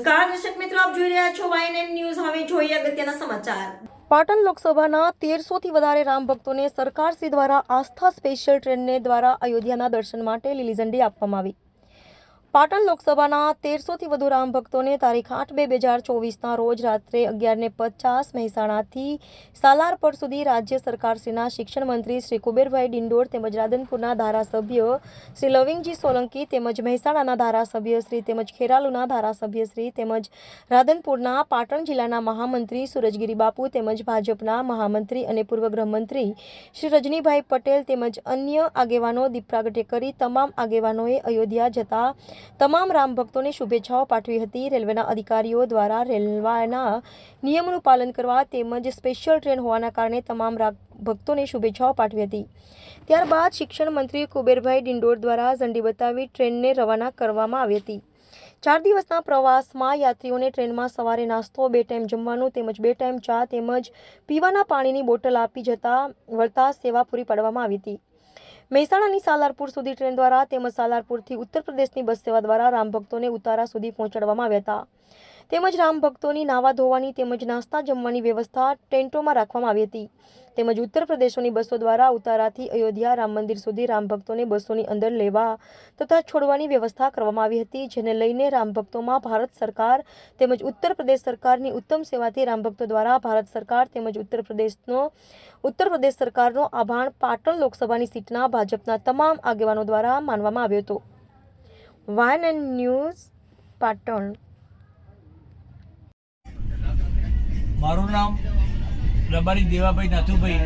નમસ્કાર દર્શક મિત્રો, આપ જોઈ રહ્યા છો YNN ન્યૂઝ। હવે જોઈએ અગત્યના સમાચાર। પાટણ લોકસભાના 1300થી વધારે રામ ભક્તોને સરકારશ્રી દ્વારા આસ્થા સ્પેશિયલ ટ્રેનને દ્વારા અયોધ્યાના દર્શન માટે લીલી ઝંડી આપવામાં આવી। પાટણ લોકસભાના 1300થી વધુ રામ ભક્તોને તારીખ 8/2/2024ના રોજ રાત્રે 11:50 મહેસાણાથી સાલારપર સુધી રાજ્ય સરકારશ્રીના શિક્ષણ મંત્રી શ્રી કુબેરભાઈ ડિંડોર તેમજ રાધનપુરના ધારાસભ્ય શ્રી લવિંગજી સોલંકી તેમજ મહેસાણાના ધારાસભ્ય શ્રી તેમજ ખેરાલુના ધારાસભ્ય શ્રી તેમજ રાધનપુરના પાટણ જિલ્લાના મહામંત્રી સુરજગીરી બાપુ તેમજ ભાજપના મહામંત્રી અને પૂર્વ ગૃહમંત્રી શ્રી રજનીભાઈ પટેલ તેમજ અન્ય આગેવાનો દીપ પ્રાગટ્ય કરી તમામ આગેવાનોએ અયોધ્યા જતા તમામ રામ ભક્તોને શુભેચ્છાઓ પાઠવી હતી। રેલવેના અધિકારીઓ દ્વારા રેલવેના નિયમોનું પાલન કરવા તેમજ સ્પેશિયલ ટ્રેન હોવાના કારણે તમામ ભક્તોને શુભેચ્છાઓ પાઠવી હતી। ત્યારબાદ શિક્ષણ મંત્રી કુબેરભાઈ ડિંડોર દ્વારા ઝંડી બતાવી ટ્રેનને રવાના કરવામાં આવી હતી। 4 દિવસના પ્રવાસમાં યાત્રીઓને ટ્રેનમાં સવારે નાસ્તો, 2 ટાઈમ જમવાનું તેમજ 2 ટાઈમ ચા તેમજ પીવાના પાણીની બોટલ આપી વળતા સેવા પૂરી પાડવામાં આવી હતી। મહેસાણાની સાલારપુર સુધી ટ્રેન દ્વારા તેમજ સાલારપુરથી ઉત્તર પ્રદેશની બસ સેવા દ્વારા રામ ભક્તોને ઉતારા સુધી પહોંચાડવામાં આવ્યા હતા તેમજ રામ ભક્તોની નાવા ધોવાની તેમજ નાસ્તા જમવાની વ્યવસ્થા ટેન્ટોમાં રાખવામાં આવી હતી તેમજ ઉત્તર પ્રદેશોની બસો દ્વારા ઉતારાથી અયોધ્યા રામ મંદિર સુધી રામ ભક્તોને બસોની અંદર લેવા તથા છોડવાની વ્યવસ્થા કરવામાં આવી હતી, જેને લઈને રામ ભક્તોમાં ભારત સરકાર તેમજ ઉત્તર પ્રદેશ સરકારની ઉત્તમ સેવાથી રામ ભક્તો દ્વારા ભારત સરકાર તેમજ ઉત્તર પ્રદેશ સરકારનો આભાર પાટણ લોકસભાની સીટના ભાજપના તમામ આગેવાનો દ્વારા માનવામાં આવ્યો હતો। YNN news Patan. મારું નામ રબારી દેવાભાઈ નાથુભાઈ,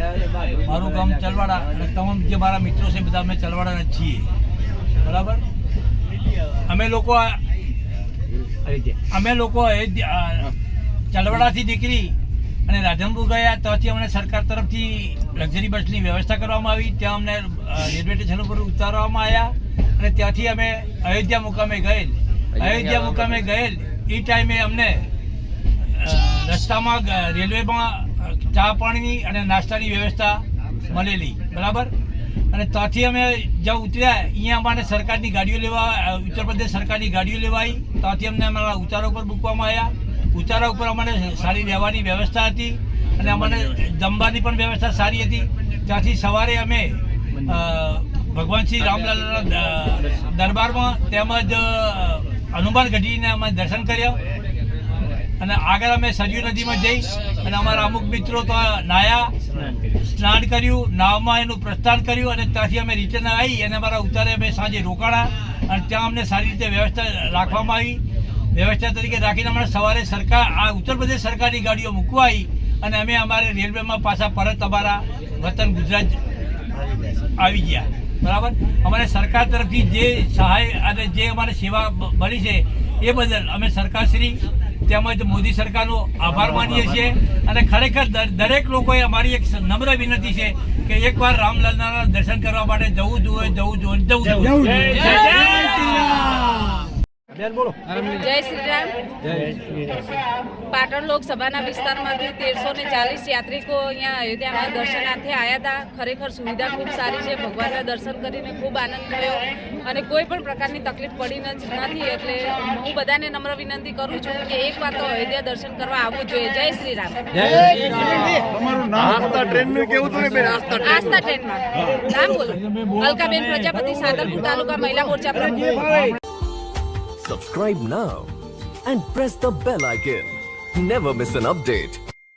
મારું ગામ ચલવાડા અને તમામ જે મારા મિત્રો છે બધા અમે ચલવાડાના છીએ, બરાબર। અમે લોકો ચલવાડાથી નીકળી અને રાધનપુર ગયા, ત્યાંથી અમને સરકાર તરફથી લક્ઝરી બસની વ્યવસ્થા કરવામાં આવી। ત્યાં અમને રેલવે સ્ટેશન ઉપર ઉતારવામાં આવ્યા અને ત્યાંથી અમે અયોધ્યા મુકામે ગયેલ એ ટાઈમે અમને રસ્તામાં રેલવેમાં ચા પાણીની અને નાસ્તાની વ્યવસ્થા મળેલી, બરાબર। અને ત્યાંથી અમે જ્યાં ઉતર્યા અહીંયા અમારે સરકારની ગાડીઓ લેવા ઉત્તર પ્રદેશ સરકારની ગાડીઓ લેવાઈ, ત્યાંથી અમને અમારા ઉતારા ઉપર મૂકવામાં આવ્યા। ઉતારા ઉપર અમારે સારી રહેવાની વ્યવસ્થા હતી અને અમારે જમવાની પણ વ્યવસ્થા સારી હતી। ત્યાંથી સવારે અમે ભગવાન શ્રી રામલાલાના દરબારમાં તેમજ હનુમાન ગઢીને અમે દર્શન કર્યા અને આગળ અમે સરયુ નદીમાં જઈ અને અમારા અમુક મિત્રો તો નાયા, સ્નાન કર્યું, નાવમાં એનું પ્રસ્થાન કર્યું અને ત્યાંથી અમે રિટર્ન આવી અને અમારા ઉતારે અમે સાંજે રોકાણા અને ત્યાં અમને સારી રીતે વ્યવસ્થા રાખવામાં આવી। વ્યવસ્થા તરીકે રાખીને અમારે સવારે આ ઉત્તર પ્રદેશ સરકારની ગાડીઓ મૂકવા આવી અને અમે અમારે રેલવેમાં પાછા પરત અમારા વતન ગુજરાત આવી ગયા, બરાબર। અમારે સરકાર તરફથી જે સહાય અને જે અમારે સેવા મળી છે એ બદલ અમે સરકારશ્રી તેમજ મોદી સરકારનો આભાર માનીએ છીએ અને ખરેખર દરેક લોકોએ અમારી એક નમ્ર વિનંતી છે કે એકવાર રામલાલાના દર્શન કરવા માટે જવું જોઈએ। જય શ્રી રામ। પાટણ લોકસભાના વિસ્તારમાંથી 1340 યાત્રિકો અહીંયા અયોધ્યામાં દર્શનાર્થે આવ્યા હતા। ખરેખર સુવિધા ખૂબ સારી છે, ભગવાનના દર્શન કરીને ખૂબ આનંદ થયો અને કોઈ પણ પ્રકારની તકલીફ પડી નથી। એટલે હું બધાને નમ્ર વિનંતી કરું છું કે એકવાર તો અયોધ્યા દર્શન કરવા આવવું જોઈએ। જય શ્રી રામ। આસ્થા ટ્રેનમાં નામ બોલો? અલકાબેન પ્રજાપતિ, સાદલપુર તાલુકા મહિલા મોરચા પ્રમુખ। Subscribe now and press the bell icon. Never miss an update.